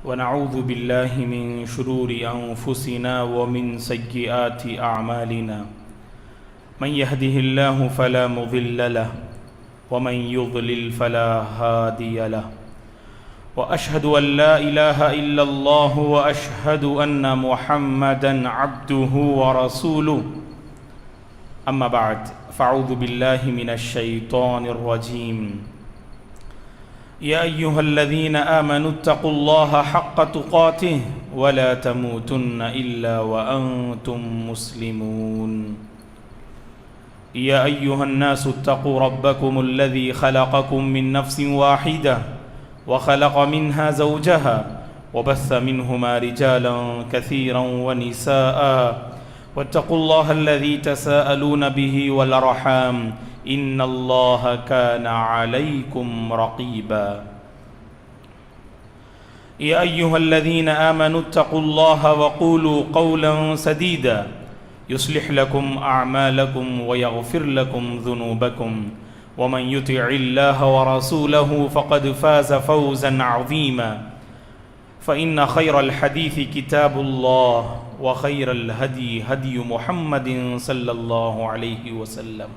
ونعوذ بالله من شرور أنفسنا ومن سيئات أعمالنا من يهده الله فلا مضل له ومن يضلل فلا هادي له وأشهد أن لا إله إلا الله وأشهد أن محمدا عبده ورسوله أما بعد فأعوذ بالله من الشيطان الرجيم يا أيها الذين آمنوا اتقوا الله حق تقاته ولا تموتن إلا وأنتم مسلمون يا أيها الناس اتقوا ربكم الذي خلقكم من نفس واحدة وخلق منها زوجها وبث منهما رجالا كثيرا ونساء واتقوا الله الذي تساءلون به والأرحام إن الله كان عليكم رقيبا يا أيها الذين آمنوا اتقوا الله وقولوا قولا سديدا يصلح لكم أعمالكم ويغفر لكم ذنوبكم ومن يطع الله ورسوله فقد فاز فوزا عظيما فإن خير الحديث كتاب الله وخير الهدي هدي محمد صلى الله عليه وسلم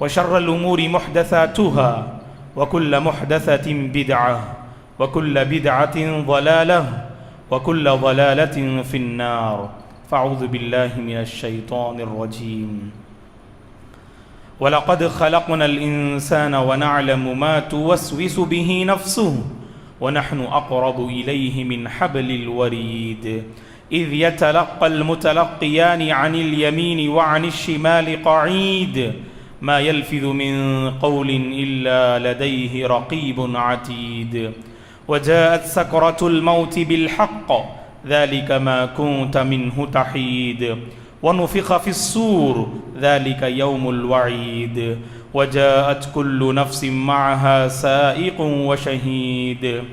وشر الأمور محدثاتها وكل محدثة بدعة وكل بدعة ضلالة وكل ضلالة في النار فأعوذ بالله من الشيطان الرجيم وَلَقَدْ خَلَقْنَا الْإِنسَانَ وَنَعْلَمُ مَا تُوَسْوِسُ بِهِ نَفْسُهُ وَنَحْنُ أَقْرَبُ إِلَيْهِ مِنْ حَبْلِ الْوَرِيدِ إِذْ يَتَلَقَّى الْمُتَلَقِّيَانِ عَنِ الْيَمِينِ وَعَنِ الشِّمَالِ قَعِيدٌ ما يلفظ من قول إلا لديه رقيب عتيد وجاءت سكرة الموت بالحق ذلك ما كنت منه تحيد ونفخ في الصور ذلك يوم الوعيد وجاءت كل نفس معها سائق وشهيد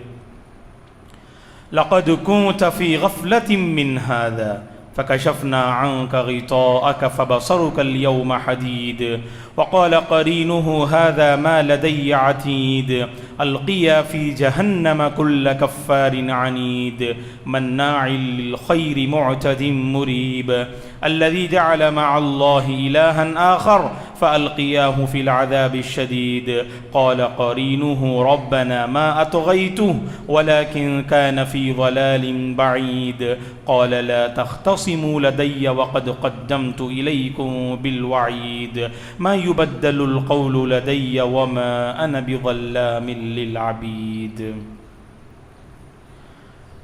لقد كنت في غفلة من هذا فكشفنا عنك غطاءك فبصرك اليوم حديد وقال قرينه هذا ما لدي عتيد ألقيا في جهنم كل كفار عنيد مناع للخير معتد مريب الذي جعل مع الله إلها آخر فألقياه في العذاب الشديد قال قرينه ربنا ما أطغيته ولكن كان في ضلال بعيد قال لا تختصموا لدي وقد قدمت إليكم بالوعيد ما يبدل القول لدي وما أنا بظلام للعبيد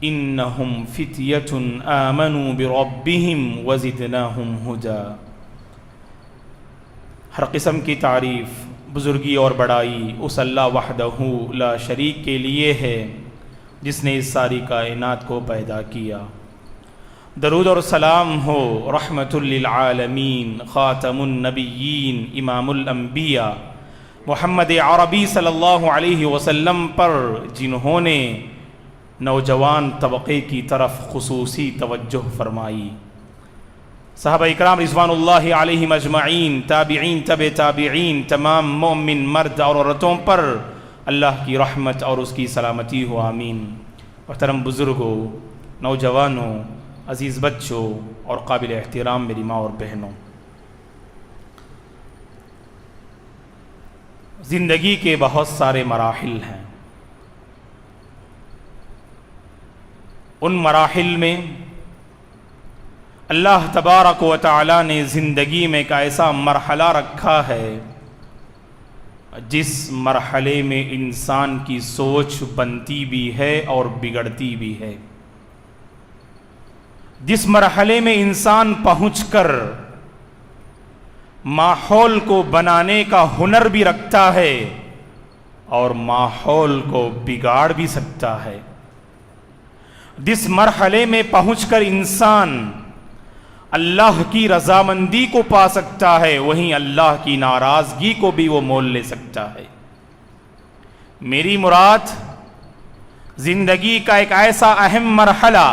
إنهم فتية آمنوا بربهم وزدناهم هدى ہر قسم کی تعریف بزرگی اور بڑائی اس اللہ وحدہ لا شریک کے لیے ہے جس نے اس ساری کائنات کو پیدا کیا۔ درود اور سلام ہو رحمت للعالمین خاتم النبیین امام الانبیاء محمد عربی صلی اللہ علیہ وسلم پر، جنہوں نے نوجوان طبقے کی طرف خصوصی توجہ فرمائی۔ صحابہ اکرام رضوان اللہ علیہم اجمعین، تابعین، تبع تابعین، تمام مومن مرد اور عورتوں پر اللہ کی رحمت اور اس کی سلامتی ہو، آمین۔ محترم بزرگوں، نوجوانوں، عزیز بچوں اور قابل احترام میری ماں اور بہنوں، زندگی کے بہت سارے مراحل ہیں۔ ان مراحل میں اللہ تبارک و تعالی نے زندگی میں ایک ایسا مرحلہ رکھا ہے جس مرحلے میں انسان کی سوچ بنتی بھی ہے اور بگڑتی بھی ہے، جس مرحلے میں انسان پہنچ کر ماحول کو بنانے کا ہنر بھی رکھتا ہے اور ماحول کو بگاڑ بھی سکتا ہے، جس مرحلے میں پہنچ کر انسان اللہ کی رضامندی کو پا سکتا ہے وہیں اللہ کی ناراضگی کو بھی وہ مول لے سکتا ہے۔ میری مراد زندگی کا ایک ایسا اہم مرحلہ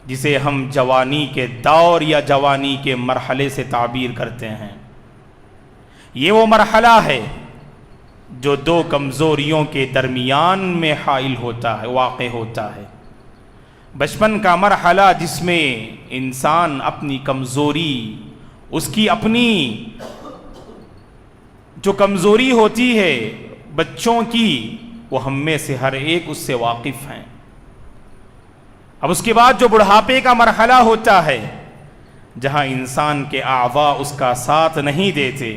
جسے ہم جوانی کے دور یا جوانی کے مرحلے سے تعبیر کرتے ہیں، یہ وہ مرحلہ ہے جو دو کمزوریوں کے درمیان میں حائل ہوتا ہے، واقع ہوتا ہے۔ بچپن کا مرحلہ جس میں انسان اپنی کمزوری، اس کی اپنی جو کمزوری ہوتی ہے بچوں کی، وہ ہم میں سے ہر ایک اس سے واقف ہیں۔ اب اس کے بعد جو بڑھاپے کا مرحلہ ہوتا ہے، جہاں انسان کے اعضاء اس کا ساتھ نہیں دیتے،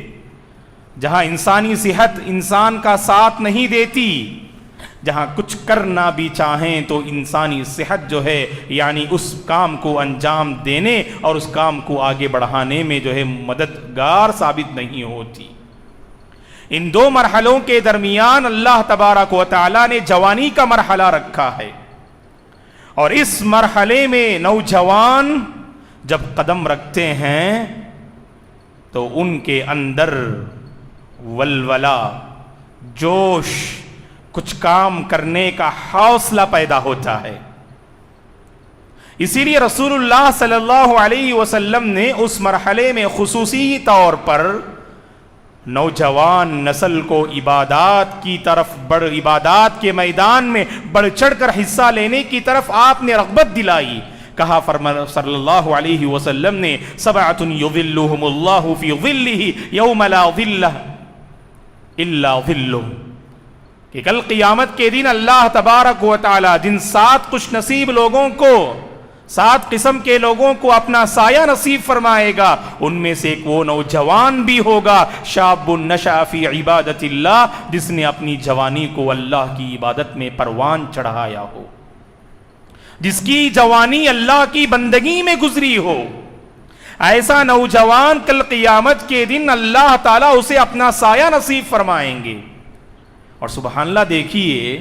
جہاں انسانی صحت انسان کا ساتھ نہیں دیتی، جہاں کچھ کرنا بھی چاہیں تو انسانی صحت جو ہے یعنی اس کام کو انجام دینے اور اس کام کو آگے بڑھانے میں جو ہے مددگار ثابت نہیں ہوتی۔ ان دو مرحلوں کے درمیان اللہ تبارک و تعالی نے جوانی کا مرحلہ رکھا ہے، اور اس مرحلے میں نوجوان جب قدم رکھتے ہیں تو ان کے اندر ولولہ، جوش، کچھ کام کرنے کا حوصلہ پیدا ہوتا ہے۔ اسی لیے رسول اللہ صلی اللہ علیہ وسلم نے اس مرحلے میں خصوصی طور پر نوجوان نسل کو عبادات کے میدان میں بڑھ چڑھ کر حصہ لینے کی طرف آپ نے رغبت دلائی۔ کہا صلی اللہ علیہ وسلم نے سبعۃ یظلھم اللہ فی ظلہ یوم لا ظل الا ظلہ، کہ کل قیامت کے دن اللہ تبارک و تعالی جن 7 خوش نصیب لوگوں کو، 7 قسم کے لوگوں کو اپنا سایہ نصیب فرمائے گا، ان میں سے ایک وہ نوجوان بھی ہوگا، شاب نشأ فی عبادت اللہ، جس نے اپنی جوانی کو اللہ کی عبادت میں پروان چڑھایا ہو، جس کی جوانی اللہ کی بندگی میں گزری ہو۔ ایسا نوجوان کل قیامت کے دن اللہ تعالیٰ اسے اپنا سایہ نصیب فرمائیں گے۔ اور سبحان اللہ، دیکھیے،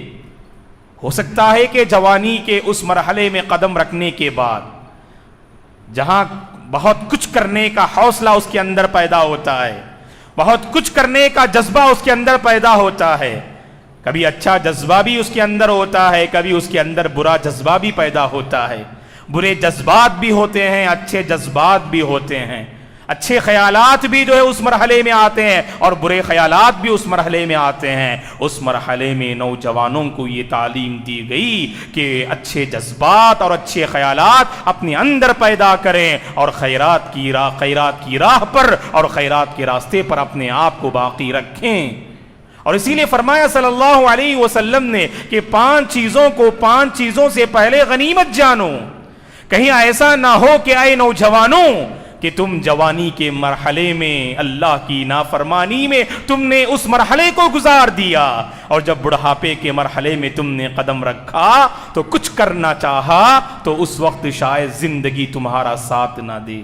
ہو سکتا ہے کہ جوانی کے اس مرحلے میں قدم رکھنے کے بعد جہاں بہت کچھ کرنے کا حوصلہ اس کے اندر پیدا ہوتا ہے، بہت کچھ کرنے کا جذبہ اس کے اندر پیدا ہوتا ہے، کبھی اچھا جذبہ بھی اس کے اندر ہوتا ہے، کبھی اس کے اندر برا جذبہ بھی پیدا ہوتا ہے، برے جذبات بھی ہوتے ہیں، اچھے جذبات بھی ہوتے ہیں، اچھے خیالات بھی جو ہے اس مرحلے میں آتے ہیں اور برے خیالات بھی اس مرحلے میں آتے ہیں۔ اس مرحلے میں نوجوانوں کو یہ تعلیم دی گئی کہ اچھے جذبات اور اچھے خیالات اپنے اندر پیدا کریں اور خیرات کی راہ پر اور خیرات کے راستے پر اپنے آپ کو باقی رکھیں۔ اور اسی لیے فرمایا صلی اللہ علیہ وسلم نے کہ 5 چیزوں سے پہلے غنیمت جانو۔ کہیں ایسا نہ ہو کہ اے نوجوانوں کہ تم جوانی کے مرحلے میں اللہ کی نافرمانی میں تم نے اس مرحلے کو گزار دیا، اور جب بڑھاپے کے مرحلے میں تم نے قدم رکھا تو کچھ کرنا چاہا تو اس وقت شاید زندگی تمہارا ساتھ نہ دے۔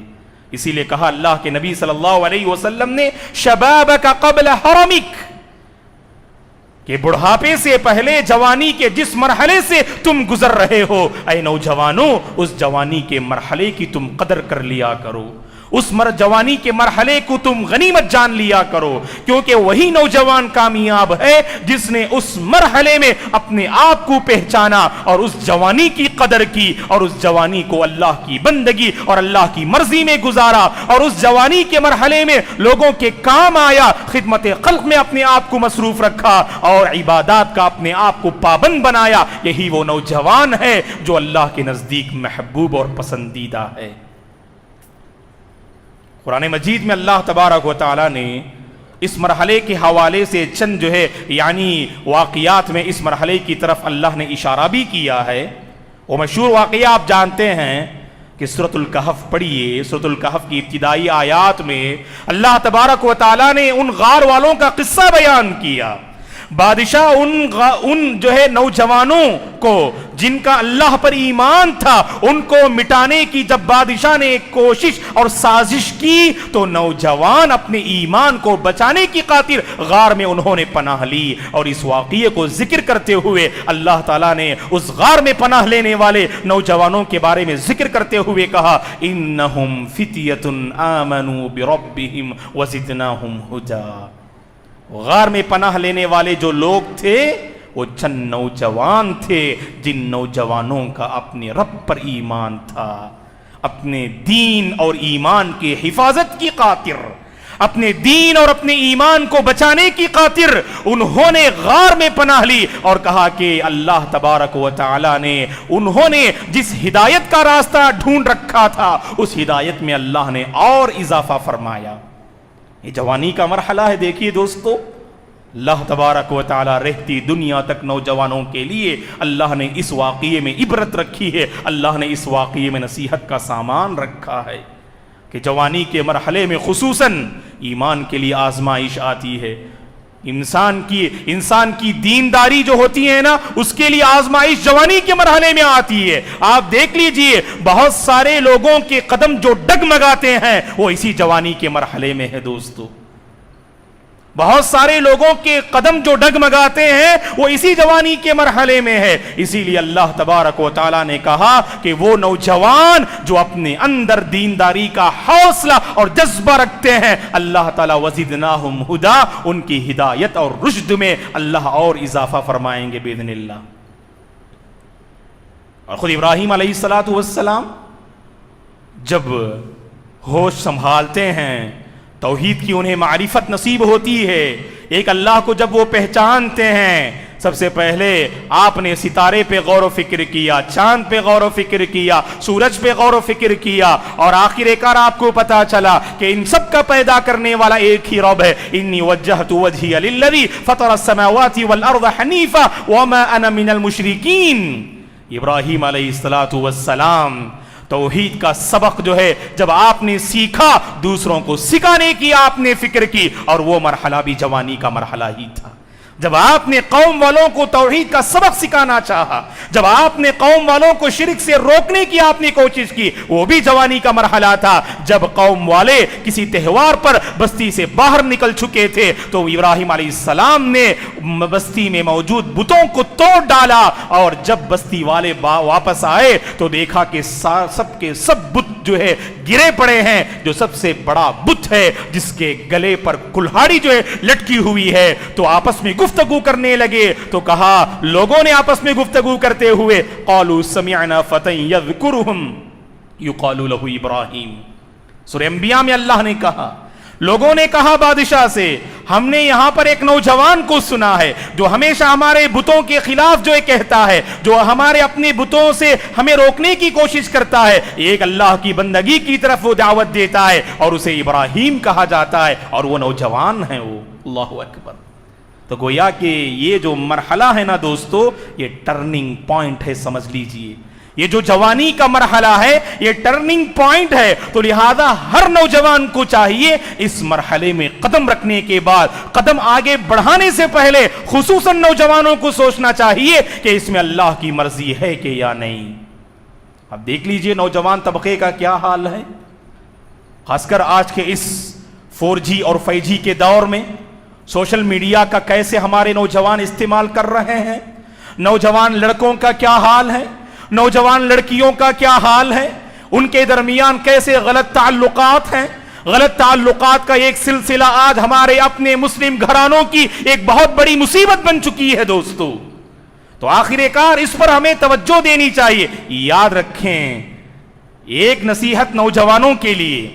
اسی لیے کہا اللہ کے نبی صلی اللہ علیہ وسلم نے شبابک قبل حرمک، کہ بڑھاپے سے پہلے جوانی کے جس مرحلے سے تم گزر رہے ہو، اے نوجوانوں، اس جوانی کے مرحلے کی تم قدر کر لیا کرو، اس جوانی کے مرحلے کو تم غنیمت جان لیا کرو، کیونکہ وہی نوجوان کامیاب ہے جس نے اس مرحلے میں اپنے آپ کو پہچانا اور اس جوانی کی قدر کی اور اس جوانی کو اللہ کی بندگی اور اللہ کی مرضی میں گزارا، اور اس جوانی کے مرحلے میں لوگوں کے کام آیا، خدمت خلق میں اپنے آپ کو مصروف رکھا اور عبادات کا اپنے آپ کو پابند بنایا۔ یہی وہ نوجوان ہے جو اللہ کے نزدیک محبوب اور پسندیدہ ہے۔ قرآن مجید میں اللہ تبارک و تعالی نے اس مرحلے کے حوالے سے چند جو ہے یعنی واقعات میں اس مرحلے کی طرف اللہ نے اشارہ بھی کیا ہے۔ وہ مشہور واقعہ آپ جانتے ہیں کہ سورۃ الکہف پڑھیے، سورۃ الکہف کی ابتدائی آیات میں اللہ تبارک و تعالی نے ان غار والوں کا قصہ بیان کیا۔ بادشاہ ان جو ہے نوجوانوں کو جن کا اللہ پر ایمان تھا ان کو مٹانے کی جب بادشاہ نے ایک کوشش اور سازش کی تو نوجوان اپنے ایمان کو بچانے کی خاطر غار میں انہوں نے پناہ لی، اور اس واقعے کو ذکر کرتے ہوئے اللہ تعالیٰ نے اس غار میں پناہ لینے والے نوجوانوں کے بارے میں ذکر کرتے ہوئے کہا انہم فتیۃ آمنوا بربہم وزدناہم ھدی۔ غار میں پناہ لینے والے جو لوگ تھے وہ چند نوجوان تھے جن نوجوانوں کا اپنے رب پر ایمان تھا، اپنے دین اور ایمان کی حفاظت کی خاطر، اپنے دین اور اپنے ایمان کو بچانے کی خاطر انہوں نے غار میں پناہ لی اور کہا کہ اللہ تبارک و تعالی نے انہوں نے جس ہدایت کا راستہ ڈھونڈ رکھا تھا اس ہدایت میں اللہ نے اور اضافہ فرمایا. یہ جوانی کا مرحلہ ہے. دیکھیے دوستو, اللہ تبارک و تعالی رہتی دنیا تک نوجوانوں کے لیے اللہ نے اس واقعے میں عبرت رکھی ہے, اللہ نے اس واقعے میں نصیحت کا سامان رکھا ہے کہ جوانی کے مرحلے میں خصوصاً ایمان کے لیے آزمائش آتی ہے. انسان کی دینداری جو ہوتی ہے نا, اس کے لیے آزمائش جوانی کے مرحلے میں آتی ہے. آپ دیکھ لیجئے بہت سارے لوگوں کے قدم جو ڈگمگاتے ہیں وہ اسی جوانی کے مرحلے میں ہے دوستو. بہت سارے لوگوں کے قدم جو ڈگمگاتے ہیں وہ اسی جوانی کے مرحلے میں ہے. اسی لیے اللہ تبارک و تعالی نے کہا کہ وہ نوجوان جو اپنے اندر دینداری کا حوصلہ اور جذبہ رکھتے ہیں, اللہ تعالی وزدناہم ہدا, ان کی ہدایت اور رشد میں اللہ اور اضافہ فرمائیں گے باذن اللہ. اور خود ابراہیم علیہ السلام جب ہوش سنبھالتے ہیں, توحید کی انہیں معرفت نصیب ہوتی ہے, ایک اللہ کو جب وہ پہچانتے ہیں, سب سے پہلے آپ نے ستارے پہ غور و فکر کیا, چاند پہ غور و فکر کیا, سورج پہ غور و فکر کیا, اور آخر کار آپ کو پتا چلا کہ ان سب کا پیدا کرنے والا ایک ہی رب ہے. انی وجہت وجہی للذی فطر السماوات والارض حنیفا وما انا من المشرکین. ابراہیم علیہ السلام توحید کا سبق جو ہے جب آپ نے سیکھا, دوسروں کو سکھانے کی آپ نے فکر کی, اور وہ مرحلہ بھی جوانی کا مرحلہ ہی تھا. جب آپ نے قوم والوں کو توحید کا سبق سکھانا چاہا, جب آپ نے قوم والوں کو شرک سے روکنے کی آپ نے کوشش کی, وہ بھی جوانی کا مرحلہ تھا. جب قوم والے کسی تہوار پر بستی سے باہر نکل چکے تھے تو ابراہیم علیہ السلام نے بستی میں موجود بتوں کو توڑ ڈالا, اور جب بستی والے واپس آئے تو دیکھا کہ سب کے سب بت جو ہے گرے پڑے ہیں. جو سب سے بڑا بت ہے جس کے گلے پر کلہاڑی جو ہے لٹکی ہوئی ہے, تو آپس میں گفتگو کرنے لگے. تو کہا, لوگوں نے آپس میں گفتگو کرتے ہوئے, قالوا سمعنا فتى يذكرهم يقال له ابراہیم. سورہ انبیاء میں اللہ نے کہا, لوگوں نے کہا بادشاہ سے, ہم نے یہاں پر ایک نوجوان کو سنا ہے جو ہمیشہ ہمارے بتوں کے خلاف جو کہتا ہے, جو ہمارے اپنے بتوں سے ہمیں روکنے کی کوشش کرتا ہے, ایک اللہ کی بندگی کی طرف وہ دعوت دیتا ہے, اور اسے ابراہیم کہا جاتا ہے, اور وہ نوجوان ہے. وہ اللہ اکبر. تو گویا کہ یہ جو مرحلہ ہے نا دوستو, یہ ٹرننگ پوائنٹ ہے, سمجھ لیجئے. یہ جو جوانی کا مرحلہ ہے یہ ٹرننگ پوائنٹ ہے. تو لہذا ہر نوجوان کو چاہیے اس مرحلے میں قدم رکھنے کے بعد, قدم آگے بڑھانے سے پہلے خصوصاً نوجوانوں کو سوچنا چاہیے کہ اس میں اللہ کی مرضی ہے کہ یا نہیں. اب دیکھ لیجئے نوجوان طبقے کا کیا حال ہے, خاص کر آج کے اس 4G اور 5G کے دور میں سوشل میڈیا کا کیسے ہمارے نوجوان استعمال کر رہے ہیں. نوجوان لڑکوں کا کیا حال ہے, نوجوان لڑکیوں کا کیا حال ہے, ان کے درمیان کیسے غلط تعلقات ہیں. غلط تعلقات کا ایک سلسلہ آج ہمارے اپنے مسلم گھرانوں کی ایک بہت بڑی مصیبت بن چکی ہے دوستو. تو آخر کار اس پر ہمیں توجہ دینی چاہیے. یاد رکھیں, ایک نصیحت نوجوانوں کے لیے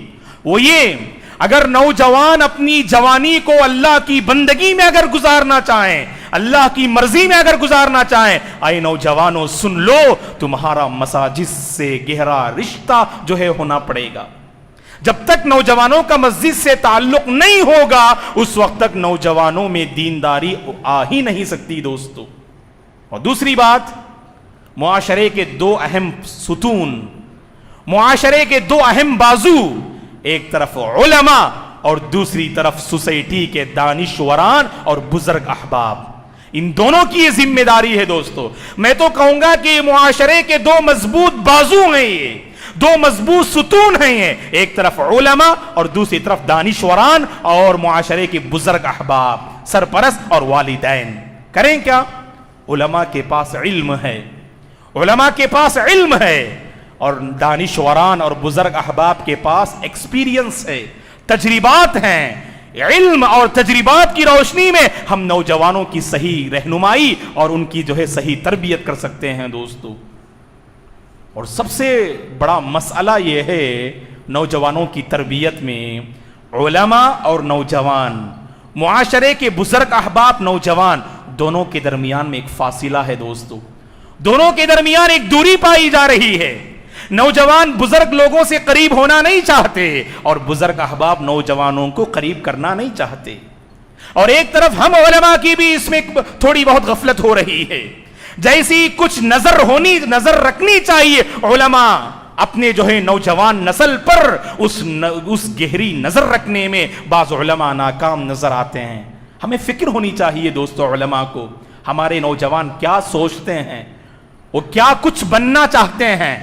وہ یہ, اگر نوجوان اپنی جوانی کو اللہ کی بندگی میں اگر گزارنا چاہیں, اللہ کی مرضی میں اگر گزارنا چاہیں, اے نوجوانوں سن لو, تمہارا مساجد سے گہرا رشتہ جو ہے ہونا پڑے گا. جب تک نوجوانوں کا مسجد سے تعلق نہیں ہوگا اس وقت تک نوجوانوں میں دینداری آ ہی نہیں سکتی دوستو. اور دوسری بات, معاشرے کے دو اہم ستون, معاشرے کے دو اہم بازو, ایک طرف علماء اور دوسری طرف سوسائٹی کے دانشوران اور بزرگ احباب. ان دونوں کی یہ ذمہ داری ہے دوستو. میں تو کہوں گا کہ معاشرے کے دو مضبوط بازو ہیں, یہ دو مضبوط ستون ہیں یہ, ایک طرف علماء اور دوسری طرف دانشوران اور معاشرے کے بزرگ احباب, سرپرست اور والدین. کریں کیا؟ علماء کے پاس علم ہے, علماء کے پاس علم ہے, اور دانشوران اور بزرگ احباب کے پاس ایکسپیرینس ہے, تجربات ہیں. علم اور تجربات کی روشنی میں ہم نوجوانوں کی صحیح رہنمائی اور ان کی جو ہے صحیح تربیت کر سکتے ہیں دوستو. اور سب سے بڑا مسئلہ یہ ہے نوجوانوں کی تربیت میں, علماء اور نوجوان، معاشرے کے بزرگ احباب نوجوان، دونوں کے درمیان میں ایک فاصلہ ہے دوستو، دونوں کے درمیان ایک دوری پائی جا رہی ہے۔ نوجوان بزرگ لوگوں سے قریب ہونا نہیں چاہتے اور بزرگ احباب نوجوانوں کو قریب کرنا نہیں چاہتے، اور ایک طرف ہم علماء کی بھی اس میں تھوڑی بہت غفلت ہو رہی ہے۔ جیسی کچھ نظر رکھنی چاہیے علماء اپنے جو ہے نوجوان نسل پر، اس گہری نظر رکھنے میں بعض علماء ناکام نظر آتے ہیں۔ ہمیں فکر ہونی چاہیے دوستو علماء کو، ہمارے نوجوان کیا سوچتے ہیں، وہ کیا کچھ بننا چاہتے ہیں،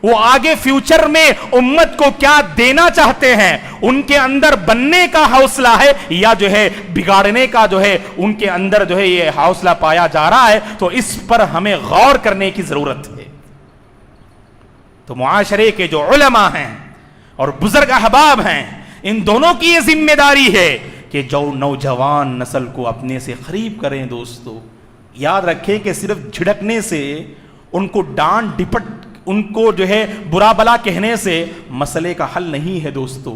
وہ آگے فیوچر میں امت کو کیا دینا چاہتے ہیں، ان کے اندر بننے کا حوصلہ ہے یا جو ہے بگاڑنے کا جو ہے ان کے اندر جو ہے یہ حوصلہ پایا جا رہا ہے، تو اس پر ہمیں غور کرنے کی ضرورت ہے۔ تو معاشرے کے جو علماء ہیں اور بزرگ احباب ہیں، ان دونوں کی یہ ذمہ داری ہے کہ جو نوجوان نسل کو اپنے سے قریب کریں۔ دوستو یاد رکھیں کہ صرف جھڑکنے سے، ان کو ڈانٹ ڈپٹ، ان کو جو ہے برا بلا کہنے سے مسئلے کا حل نہیں ہے دوستو۔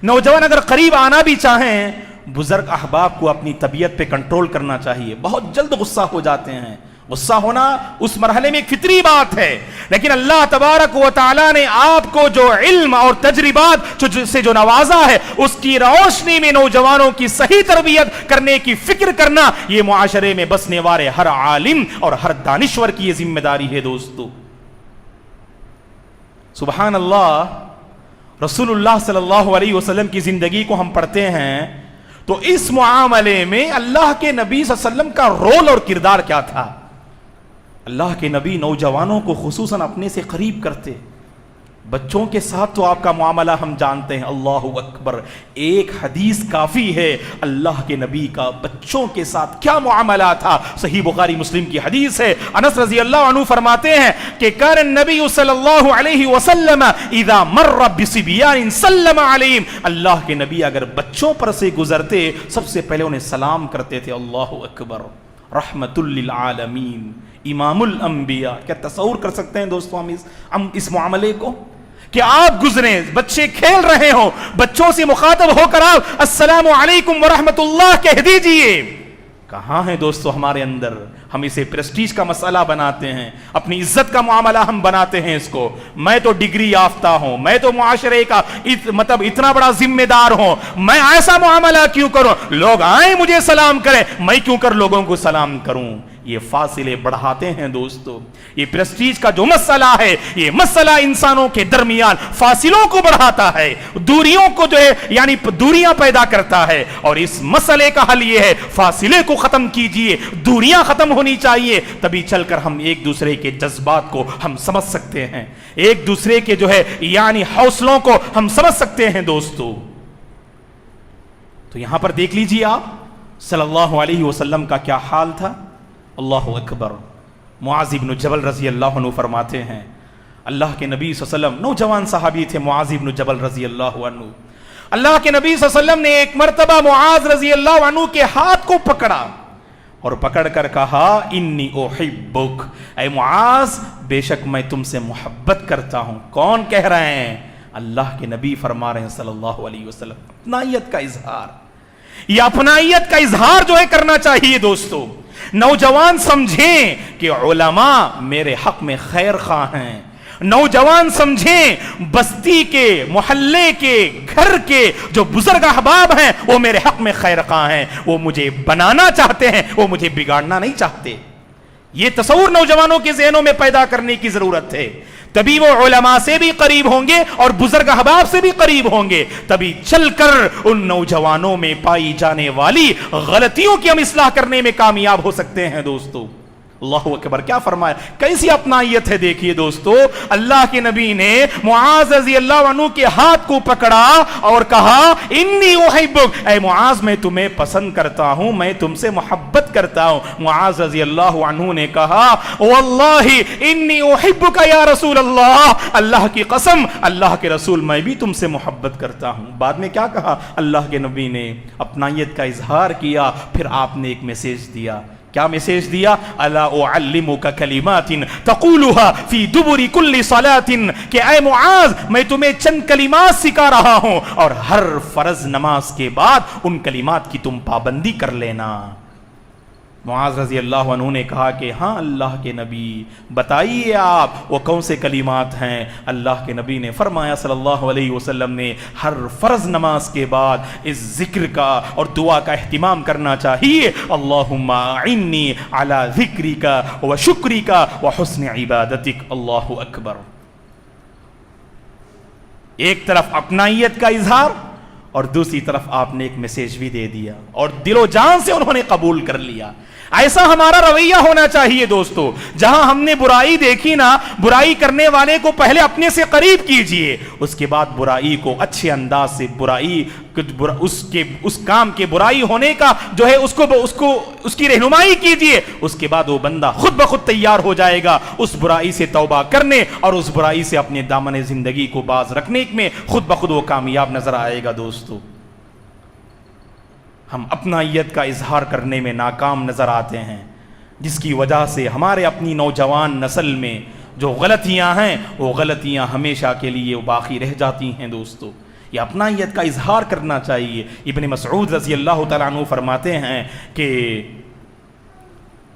نوجوان اگر قریب آنا بھی چاہیں، بزرگ احباب کو اپنی طبیعت پہ کنٹرول کرنا چاہیے، بہت جلد غصہ ہو جاتے ہیں، غصہ ہونا اس مرحلے میں ایک فطری بات ہے، لیکن اللہ تبارک و تعالیٰ نے آپ کو جو علم اور تجربات سے جو نوازا ہے، اس کی روشنی میں نوجوانوں کی صحیح تربیت کرنے کی فکر کرنا، یہ معاشرے میں بسنے والے ہر عالم اور ہر دانشور کی یہ ذمہ داری ہے دوستو۔ سبحان اللہ، رسول اللہ صلی اللہ علیہ وسلم کی زندگی کو ہم پڑھتے ہیں تو اس معاملے میں اللہ کے نبی صلی اللہ علیہ وسلم کا رول اور کردار کیا تھا۔ اللہ کے نبی نوجوانوں کو خصوصاً اپنے سے قریب کرتے، بچوں کے ساتھ تو آپ کا معاملہ ہم جانتے ہیں، اللہ اکبر، ایک حدیث کافی ہے اللہ کے نبی کا بچوں کے ساتھ کیا معاملہ تھا۔ صحیح بخاری مسلم کی حدیث ہے، انس رضی اللہ عنہ فرماتے ہیں کہ کان النبی صلی اللہ علیہ وسلم اذا مر بصبیان سلم علیہم، اللہ کے نبی اگر بچوں پر سے گزرتے سب سے پہلے انہیں سلام کرتے تھے۔ اللہ اکبر، رحمت للعالمین، امام الانبیاء۔ کیا تصور کر سکتے ہیں دوستو ہم اس معاملے کو کہ آپ گزریں، بچے کھیل رہے ہوں، بچوں سے مخاطب ہو کر آپ السلام علیکم ورحمت اللہ کہہ دیجئے۔ کہاں ہے دوستو ہمارے اندر؟ ہم اسے پریسٹیج کا مسئلہ بناتے ہیں، اپنی عزت کا معاملہ ہم بناتے ہیں اس کو۔ میں تو ڈگری یافتہ ہوں، میں تو معاشرے کا مطلب اتنا بڑا ذمہ دار ہوں، میں ایسا معاملہ کیوں کروں؟ لوگ آئیں مجھے سلام کریں، میں کیوں کر لوگوں کو سلام کروں؟ یہ فاصلے بڑھاتے ہیں دوستو۔ یہ پریسٹیج کا جو مسئلہ ہے، یہ مسئلہ انسانوں کے درمیان فاصلوں کو بڑھاتا ہے، دوریوں کو جو ہے یعنی دوریاں پیدا کرتا ہے، اور اس مسئلے کا حل یہ ہے فاصلے کو ختم کیجئے، دوریاں ختم ہونی چاہیے، تبھی چل کر ہم ایک دوسرے کے جذبات کو ہم سمجھ سکتے ہیں، ایک دوسرے کے جو ہے یعنی حوصلوں کو ہم سمجھ سکتے ہیں دوستو۔ تو یہاں پر دیکھ لیجئے آپ صلی اللہ علیہ وسلم کا کیا حال تھا۔ اللہ اکبر، معاذ بن جبل رضی اللہ عنہ فرماتے ہیں، اللہ کے نبی صلی اللہ علیہ وسلم نوجوان صحابی تھے معاذ بن جبل رضی اللہ عنہ، اللہ کے نبی صلی اللہ علیہ وسلم نے ایک مرتبہ معاذ رضی اللہ عنہ کے ہاتھ کو پکڑا اور پکڑ کر کہا انی احبک، اے معاذ بے شک میں تم سے محبت کرتا ہوں۔ کون کہہ رہے ہیں؟ اللہ کے نبی فرما رہے ہیں صلی اللہ علیہ وسلم۔ اپنائیت کا اظہار، یہ اپنائیت کا اظہار جو ہے کرنا چاہیے دوستو۔ نوجوان سمجھیں کہ علماء میرے حق میں خیر خواہ ہیں، نوجوان سمجھیں بستی کے، محلے کے، گھر کے جو بزرگ احباب ہیں وہ میرے حق میں خیر خواہ ہیں، وہ مجھے بنانا چاہتے ہیں، وہ مجھے بگاڑنا نہیں چاہتے۔ یہ تصور نوجوانوں کے ذہنوں میں پیدا کرنے کی ضرورت ہے، تبھی وہ علماء سے بھی قریب ہوں گے اور بزرگ احباب سے بھی قریب ہوں گے، تبھی چل کر ان نوجوانوں میں پائی جانے والی غلطیوں کی ہم اصلاح کرنے میں کامیاب ہو سکتے ہیں دوستو۔ اللہ اکبر، کیا فرمایا، کیسی اپنائیت ہے دیکھیے دوستو۔ اللہ کے نبی نے معاذ رضی اللہ عنہ کے ہاتھ کو پکڑا اور کہا انی احبک، اے معاذ میں تمہیں پسند کرتا ہوں، میں تم سے محبت کرتا ہوں۔ معاذ رضی اللہ عنہ نے کہا واللہ انی احبک یا رسول اللہ، اللہ کی قسم اللہ کے رسول میں بھی تم سے محبت کرتا ہوں۔ بعد میں کیا کہا اللہ کے نبی نے؟ اپنائیت کا اظہار کیا، پھر آپ نے ایک میسیج دیا، کیا میسج دیا؟ الا اعلمک کلمات تقولها فی دبر کل صلاۃ، کہ اے معاذ میں تمہیں چند کلمات سکھا رہا ہوں اور ہر فرض نماز کے بعد ان کلمات کی تم پابندی کر لینا۔ معاذ رضی اللہ عنہ نے کہا کہ ہاں اللہ کے نبی بتائیے آپ وہ کون سے کلمات ہیں۔ اللہ کے نبی نے فرمایا صلی اللہ علیہ وسلم نے ہر فرض نماز کے بعد اس ذکر کا اور دعا کا اہتمام کرنا چاہیے، اللہم اعنی علی ذکرک و شکرک و حسن عبادتک۔ اللہ اکبر۔ ایک طرف اپنائیت کا اظہار اور دوسری طرف آپ نے ایک میسج بھی دے دیا اور دل و جان سے انہوں نے قبول کر لیا۔ ایسا ہمارا رویہ ہونا چاہیے دوستو، جہاں ہم نے برائی دیکھی نا، برائی کرنے والے کو پہلے اپنے سے قریب کیجئے، اس کے بعد برائی کو اچھے انداز سے اس کام کے برائی ہونے کا جو ہے اس کی رہنمائی کیجئے، اس کے بعد وہ بندہ خود بخود تیار ہو جائے گا اس برائی سے توبہ کرنے اور اس برائی سے اپنے دامن زندگی کو باز رکھنے میں خود بخود وہ کامیاب نظر آئے گا۔ دوستو ہم اپنائیت کا اظہار کرنے میں ناکام نظر آتے ہیں، جس کی وجہ سے ہمارے اپنی نوجوان نسل میں جو غلطیاں ہیں وہ غلطیاں ہمیشہ کے لیے باقی رہ جاتی ہیں۔ دوستو یہ اپنائیت کا اظہار کرنا چاہیے۔ ابن مسعود رضی اللہ تعالیٰ عنہ فرماتے ہیں کہ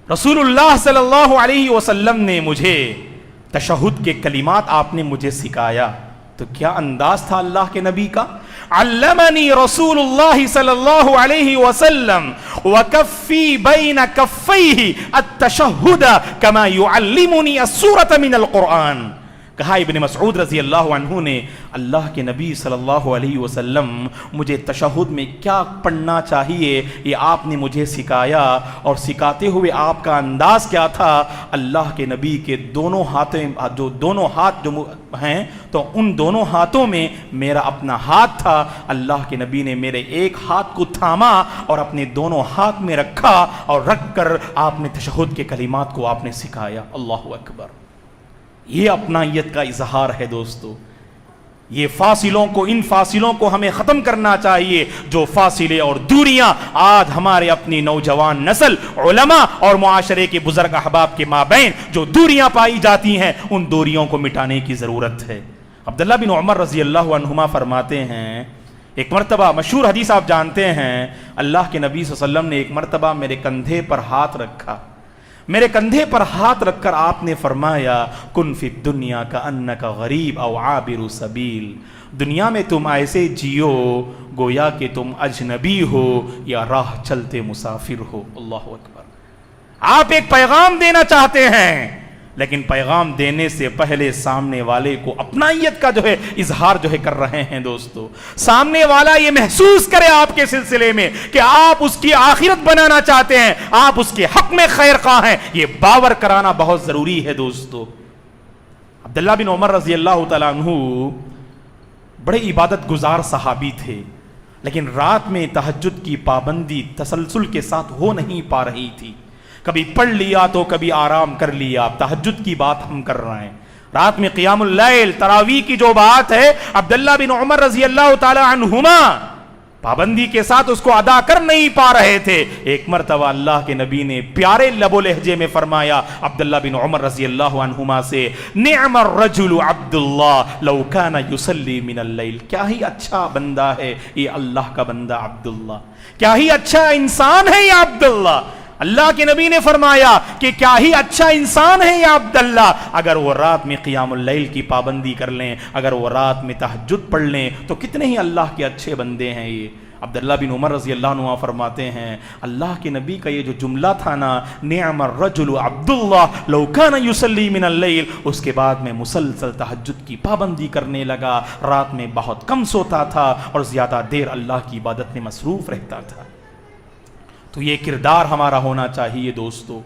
رسول اللہ صلی اللہ علیہ وسلم نے مجھے تشہد کے کلمات آپ نے مجھے سکھایا، تو کیا انداز تھا اللہ کے نبی کا؟ علمنی رسول اللہ صلی اللہ علیہ وسلم وکفی بین کفیہ التشہد کما یعلمنی السورۃ من القرآن۔ کہا ابن مسعود رضی اللہ عنہ نے اللہ کے نبی صلی اللہ علیہ وسلم مجھے تشہد میں کیا پڑھنا چاہیے یہ آپ نے مجھے سکھایا، اور سکھاتے ہوئے آپ کا انداز کیا تھا؟ اللہ کے نبی کے دونوں ہاتھ جو ہیں تو ان دونوں ہاتھوں میں میرا اپنا ہاتھ تھا، اللہ کے نبی نے میرے ایک ہاتھ کو تھاما اور اپنے دونوں ہاتھ میں رکھا اور رکھ کر آپ نے تشہد کے کلمات کو آپ نے سکھایا۔ اللہ اکبر۔ یہ اپنائیت کا اظہار ہے دوستو۔ یہ ان فاصلوں کو ہمیں ختم کرنا چاہیے، جو فاصلے اور دوریاں آج ہمارے اپنی نوجوان نسل، علماء اور معاشرے کے بزرگ احباب کے مابین جو دوریاں پائی جاتی ہیں، ان دوریوں کو مٹانے کی ضرورت ہے۔ عبداللہ بن عمر رضی اللہ عنہما فرماتے ہیں، ایک مرتبہ مشہور حدیث آپ جانتے ہیں، اللہ کے نبی صلی اللہ علیہ وسلم نے ایک مرتبہ میرے کندھے پر ہاتھ رکھا، میرے کندھے پر ہاتھ رکھ کر آپ نے فرمایا کن فی الدنیا کأنک غریب او عابر سبیل، دنیا میں تم ایسے جیو گویا کہ تم اجنبی ہو یا راہ چلتے مسافر ہو۔ اللہ اکبر۔ آپ ایک پیغام دینا چاہتے ہیں، لیکن پیغام دینے سے پہلے سامنے والے کو اپنائیت کا جو ہے اظہار جو ہے کر رہے ہیں۔ دوستو سامنے والا یہ محسوس کرے آپ کے سلسلے میں کہ آپ اس کی آخرت بنانا چاہتے ہیں، آپ اس کے حق میں خیر خواہ ہیں، یہ باور کرانا بہت ضروری ہے۔ دوستو عبداللہ بن عمر رضی اللہ تعالیٰ عنہ بڑے عبادت گزار صحابی تھے، لیکن رات میں تہجد کی پابندی تسلسل کے ساتھ ہو نہیں پا رہی تھی، کبھی پڑھ لیا تو کبھی آرام کر لیا۔ تہجد کی بات ہم کر رہے ہیں، رات میں قیام اللیل تراویح کی جو بات ہے، عبداللہ بن عمر رضی اللہ تعالی عنہما پابندی کے ساتھ اس کو ادا کر نہیں پا رہے تھے۔ ایک مرتبہ اللہ کے نبی نے پیارے لب و لہجے میں فرمایا عبداللہ بن عمر رضی اللہ عنہما سے، نعم الرجل عبداللہ لو کان یصلی من اللیل، کیا ہی اچھا بندہ ہے یہ اللہ کا بندہ عبداللہ، کیا ہی اچھا انسان ہے یہ عبداللہ۔ اللہ کے نبی نے فرمایا کہ کیا ہی اچھا انسان ہے یہ عبداللہ، اگر وہ رات میں قیام اللیل کی پابندی کر لیں، اگر وہ رات میں تہجد پڑھ لیں تو کتنے ہی اللہ کے اچھے بندے ہیں یہ۔ عبداللہ بن عمر رضی اللہ عنہ فرماتے ہیں اللہ کے نبی کا یہ جو جملہ تھا نا، نعم الرجل عبداللہ لو کان یصلی من اللیل، اس کے بعد میں مسلسل تہجد کی پابندی کرنے لگا، رات میں بہت کم سوتا تھا اور زیادہ دیر اللہ کی عبادت میں مصروف رہتا تھا۔ تو یہ کردار ہمارا ہونا چاہیے دوستو،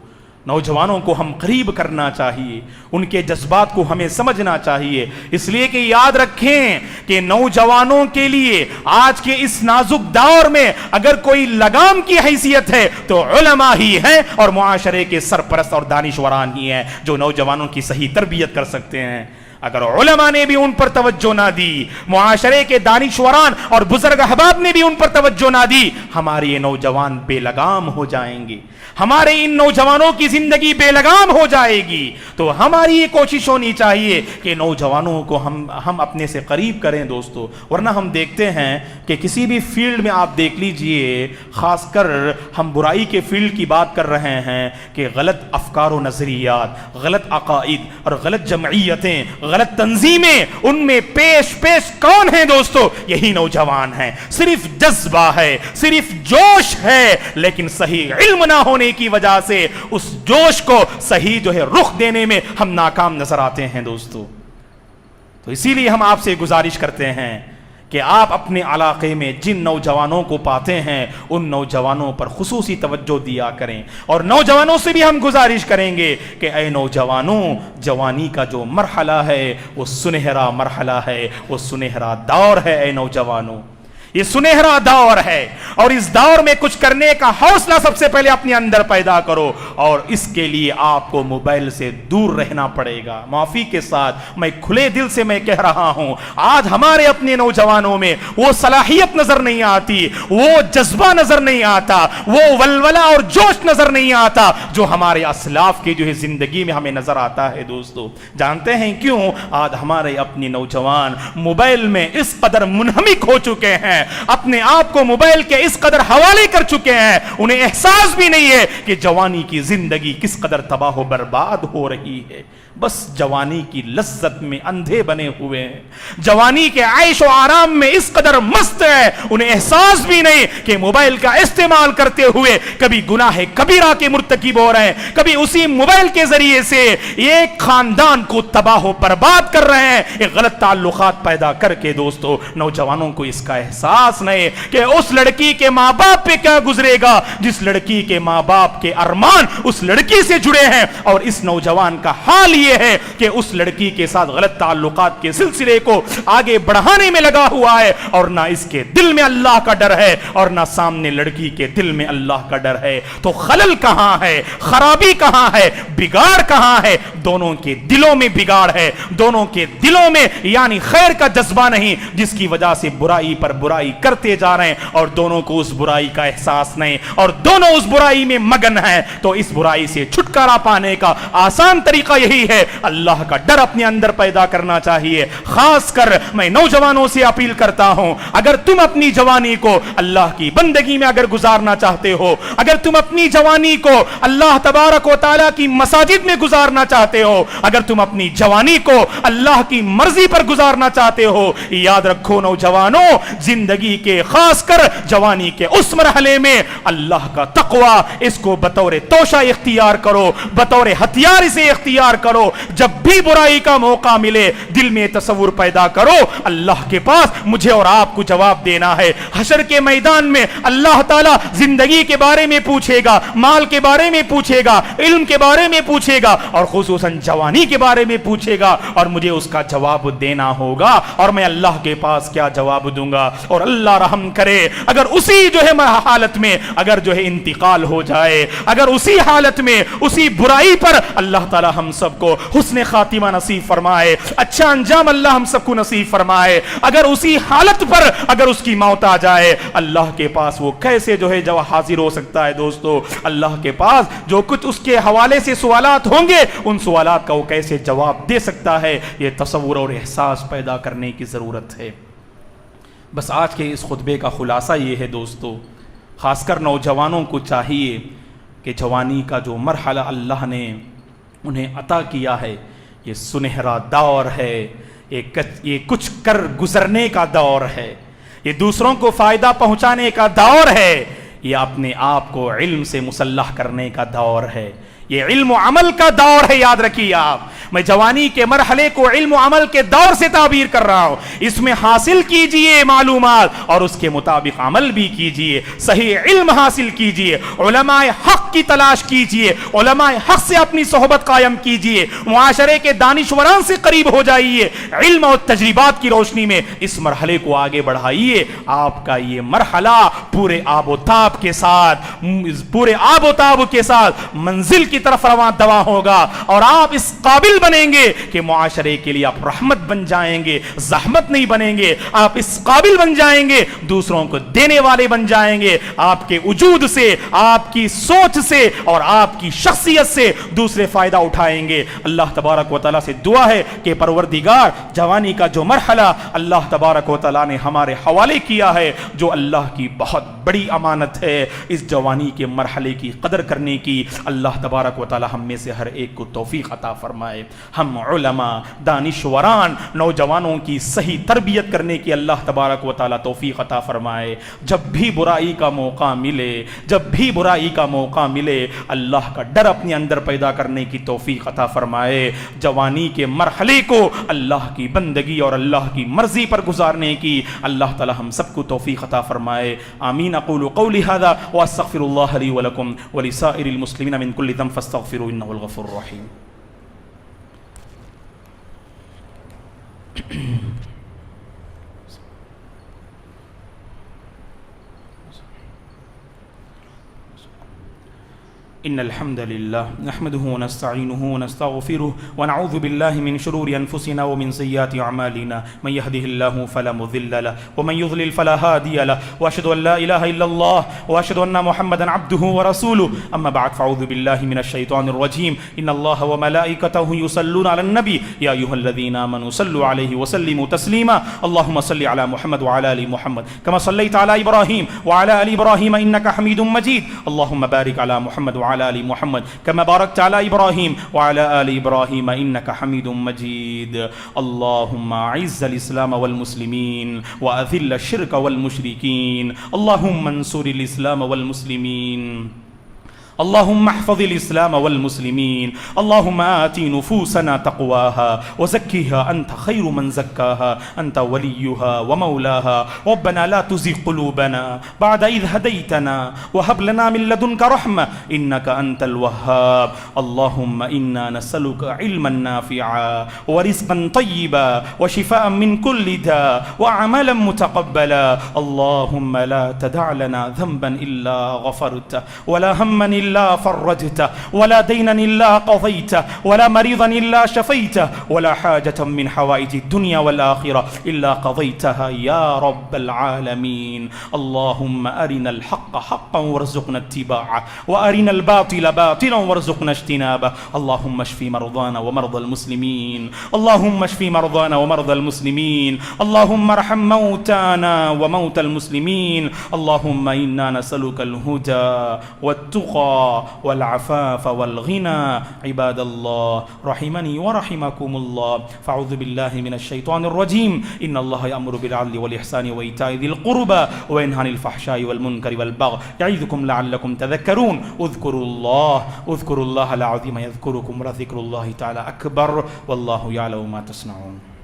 نوجوانوں کو ہم قریب کرنا چاہیے، ان کے جذبات کو ہمیں سمجھنا چاہیے، اس لیے کہ یاد رکھیں کہ نوجوانوں کے لیے آج کے اس نازک دور میں اگر کوئی لگام کی حیثیت ہے تو علماء ہی ہیں اور معاشرے کے سرپرست اور دانشوران ہی ہیں جو نوجوانوں کی صحیح تربیت کر سکتے ہیں۔ اگر علماء نے بھی ان پر توجہ نہ دی, معاشرے کے دانشوران اور بزرگ احباب نے بھی ان پر توجہ نہ دی, ہمارے یہ نوجوان بے لگام ہو جائیں گے, ہمارے ان نوجوانوں کی زندگی بے لگام ہو جائے گی. تو ہماری یہ کوشش ہونی چاہیے کہ نوجوانوں کو ہم اپنے سے قریب کریں دوستو. ورنہ ہم دیکھتے ہیں کہ کسی بھی فیلڈ میں آپ دیکھ لیجئے, خاص کر ہم برائی کے فیلڈ کی بات کر رہے ہیں, کہ غلط افکار و نظریات, غلط عقائد اور غلط جمعیتیں, غلط تنظیمیں, ان میں پیش کون ہیں دوستو؟ یہی نوجوان ہیں. صرف جذبہ ہے, صرف جوش ہے, لیکن صحیح علم نہ ہونے کی وجہ سے اس جوش کو صحیح جو ہے رخ دینے میں ہم ناکام نظر آتے ہیں دوستو. تو اسی لیے ہم آپ سے گزارش کرتے ہیں کہ آپ اپنے علاقے میں جن نوجوانوں کو پاتے ہیں ان نوجوانوں پر خصوصی توجہ دیا کریں, اور نوجوانوں سے بھی ہم گزارش کریں گے کہ اے نوجوانوں, جوانی کا جو مرحلہ ہے وہ سنہرا مرحلہ ہے, وہ سنہرا دور ہے. اے نوجوانوں, یہ سنہرا دور ہے, اور اس دور میں کچھ کرنے کا حوصلہ سب سے پہلے اپنے اندر پیدا کرو, اور اس کے لیے آپ کو موبائل سے دور رہنا پڑے گا. معافی کے ساتھ میں کھلے دل سے میں کہہ رہا ہوں, آج ہمارے اپنے نوجوانوں میں وہ صلاحیت نظر نہیں آتی, وہ جذبہ نظر نہیں آتا, وہ ولولہ اور جوش نظر نہیں آتا جو ہمارے اسلاف کی جو ہے زندگی میں ہمیں نظر آتا ہے. دوستو جانتے ہیں کیوں؟ آج ہمارے اپنے نوجوان موبائل میں اس قدر منہمک ہو چکے ہیں, اپنے آپ کو موبائل کے اس قدر حوالے کر چکے ہیں, انہیں احساس بھی نہیں ہے کہ جوانی کی زندگی کس قدر تباہ و برباد ہو رہی ہے. بس جوانی کی لذت میں اندھے بنے ہوئے ہیں, جوانی کے عیش و آرام میں اس قدر مست ہے, انہیں احساس بھی نہیں کہ موبائل کا استعمال کرتے ہوئے کبھی گناہ کبیرہ کے مرتکب ہو رہے ہیں, کبھی اسی موبائل کے ذریعے سے ایک خاندان کو تباہ و برباد کر رہے ہیں, ایک غلط تعلقات پیدا کر کے. دوستو نوجوانوں کو اس کا احساس نہیں کہ اس لڑکی کے ماں باپ پہ کیا گزرے گا, جس لڑکی کے ماں باپ کے ارمان اس لڑکی سے جڑے ہیں, اور اس نوجوان کا حال یہ ہے کہ اس لڑکی کے ساتھ غلط تعلقات کے سلسلے کو آگے بڑھانے میں لگا ہوا ہے, اور نہ اس کے دل میں اللہ کا ڈر ہے اور نہ سامنے لڑکی کے دل میں اللہ کا ڈر ہے. تو خلل کہاں ہے, خرابی کہاں ہے, بگاڑ کہاں ہے؟ دونوں کے دلوں میں بگاڑ ہے, دونوں کے دلوں میں یعنی خیر کا جذبہ نہیں, جس کی وجہ سے برائی پر برائی کرتے جا رہے ہیں, اور دونوں کو اس برائی کا احساس نہیں, اور دونوں اس برائی میں مگن ہیں. تو اس برائی سے چھٹکارا پانے کا آسان طریقہ یہی ہے, اللہ کا ڈر اپنے اندر پیدا کرنا چاہیے. خاص کر میں نوجوانوں سے اپیل کرتا ہوں, اگر تم اپنی جوانی کو اللہ کی بندگی میں اگر گزارنا چاہتے ہو, اگر تم اپنی جوانی کو اللہ تبارک و تعالیٰ کی مساجد میں گزارنا چاہتے ہو, اگر تم اپنی جوانی کو اللہ کی مرضی پر گزارنا چاہتے ہو, یاد رکھو نوجوانوں, زندگی کے خاص کر جوانی کے اس مرحلے میں اللہ کا تقوی اس کو بطور توشہ اختیار کرو, بطور ہتھیار اسے اختیار کرو. جب بھی برائی کا موقع ملے دل میں تصور پیدا کرو, اللہ کے پاس مجھے اور آپ کو جواب دینا ہے. حشر کے میدان میں اللہ تعالیٰ زندگی کے بارے میں پوچھے گا, مال کے بارے میں پوچھے گا, علم کے بارے میں پوچھے گا, اور خصوصاً جوانی کے بارے میں پوچھے گا, اور مجھے اس کا جواب دینا ہوگا. اور میں اللہ کے پاس کیا جواب دوں گا؟ اور اللہ رحم کرے اگر اسی جو ہے حالت میں اگر جو ہے انتقال ہو جائے, اگر اسی حالت میں اسی برائی پر اللہ تعالیٰ ہم سب کو حسن خاتمہ نصیب فرمائے, اچھا انجام اللہ ہم سب کو نصیب فرمائے, اگر اسی حالت پر اگر اس کی موت آ جائے, اللہ کے پاس وہ کیسے جو ہے جو حاضر ہو سکتا ہے؟ دوستو اللہ کے پاس جو کچھ اس کے حوالے سے سوالات ہوں گے, ان سوالات کا وہ کیسے جواب دے سکتا ہے؟ یہ تصور اور احساس پیدا کرنے کی ضرورت ہے. بس آج کے اس خطبے کا خلاصہ یہ ہے دوستو, خاص کر نوجوانوں کو چاہیے کہ جوانی کا جو مرحلہ اللہ نے انہیں عطا کیا ہے, یہ سنہرا دور ہے, یہ کچھ کر گزرنے کا دور ہے, یہ دوسروں کو فائدہ پہنچانے کا دور ہے, یہ اپنے آپ کو علم سے مسلح کرنے کا دور ہے, یہ علم و عمل کا دور ہے. یاد رکھیے آپ, میں جوانی کے مرحلے کو علم و عمل کے دور سے تعبیر کر رہا ہوں. اس میں حاصل کیجئے معلومات اور اس کے مطابق عمل بھی کیجئے, صحیح علم حاصل کیجئے, علماء حق کی تلاش کیجئے, علماء حق سے اپنی صحبت قائم کیجئے, معاشرے کے دانشوران سے قریب ہو جائیے, علم اور تجربات کی روشنی میں اس مرحلے کو آگے بڑھائیے. آپ کا یہ مرحلہ پورے آب و تاب کے ساتھ منزل کی کی طرف رواں دوا ہوگا اور آپ اس قابل بنیں گے کہ معاشرے کے لیے آپ رحمت بن جائیں گے، زحمت نہیں بنیں گے، آپ اس قابل بن جائیں گے، دوسروں کو دینے والے بن جائیں گے، آپ کے وجود سے، آپ کی سوچ سے اور آپ کی شخصیت سے دوسرے فائدہ اٹھائیں گے۔ اللہ تبارک و تعالیٰ سے دعا ہے کہ پروردگار جوانی کا جو مرحلہ اللہ تبارک و تعالیٰ نے ہمارے حوالے کیا ہے، جو اللہ کی بہت بڑی امانت ہے، اس جوانی کے مرحلے کی قدر کرنے کی اللہ تبارک و تعالیٰ ہم میں سے ہر ایک کو توفیق عطا فرمائے۔ ہم علماء، دانشوران، نوجوانوں کی صحیح تربیت کرنے کی اللہ تبارک و تعالیٰ توفیق عطا فرمائے۔ جب بھی برائی کا موقع ملے، جب بھی برائی کا موقع ملے، اللہ کا ڈر اپنے اندر پیدا کرنے کی توفیق عطا فرمائے۔ جوانی کے مرحلے کو اللہ کی بندگی اور اللہ کی مرضی پر گزارنے کی اللہ تعالی ہم سب کو توفیق عطا فرمائے۔ آمین۔ اقول قولی ھذا واستغفر اللہ لی ولکم ولسائر المسلمین من کل ذنب فاستغفروہ انہ الغفور الرحیم۔ إن الحمد لله نحمده ونستعينه ونستغفره ونعوذ بالله من شرور أنفسنا ومن سيئات أعمالنا من يهده الله فلا مضل له ومن يضلل فلا هادي له وأشهد أن لا إله إلا الله وأشهد أن محمدا عبده ورسوله أما بعد فأعوذ بالله من الشيطان الرجيم إن الله وملائكته يصلون على النبي يا أيها الذين آمنوا صلوا عليه وسلموا تسليما اللهم صل على محمد وعلى آل محمد كما صليت على إبراهيم وعلى آل إبراهيم إنك حميد مجيد اللهم بارك على محمد وعلى آل محمد كما باركت على إبراهيم وعلى آل إبراهيم إنك حميد مجيد اللهم أعز الإسلام والمسلمين وأذل الشرك والمشركين اللهم انصر الإسلام والمسلمين اللهم احفظ الإسلام والمسلمين اللهم آت نفوسنا تقواها وزكها أنت خير من زكاها أنت وليها ومولاها ربنا لا تزغ قلوبنا بعد إذ هديتنا وهب لنا من لدنك رحمة إنك أنت الوهاب اللهم إنا نسألك علما نافعا ورزقا طيبا وشفاء من كل داء وعملا متقبلا اللهم لا تدع لنا ذنبا إلا غفرته ولا هما إلا فرجته ولا دينا إلا قضيته ولا مريضا إلا شفيته ولا حاجة من حوائج الدنيا والآخرة إلا قضيتها يا رب العالمين اللهم أرنا الحق حقا وارزقنا اتباعه وأرنا الباطل باطلا وارزقنا اجتنابه اللهم اشف مرضانا ومرضى المسلمين اللهم اشف مرضانا ومرضى المسلمين اللهم ارحم موتانا وموتى المسلمين اللهم إنا نسألك الهدى والتقى والعفاف والغنى عباد الله رحمني ورحمكم الله فاعوذ بالله من الشيطان الرجيم إن الله يأمر بالعدل والإحسان وإيتاء ذي القربى وينهى عن الفحشاء والمنكر والبغي يعظكم لعلكم تذكرون اذكروا الله العظيم يذكركم ولذكر الله تعالى أكبر والله يعلم ما تصنعون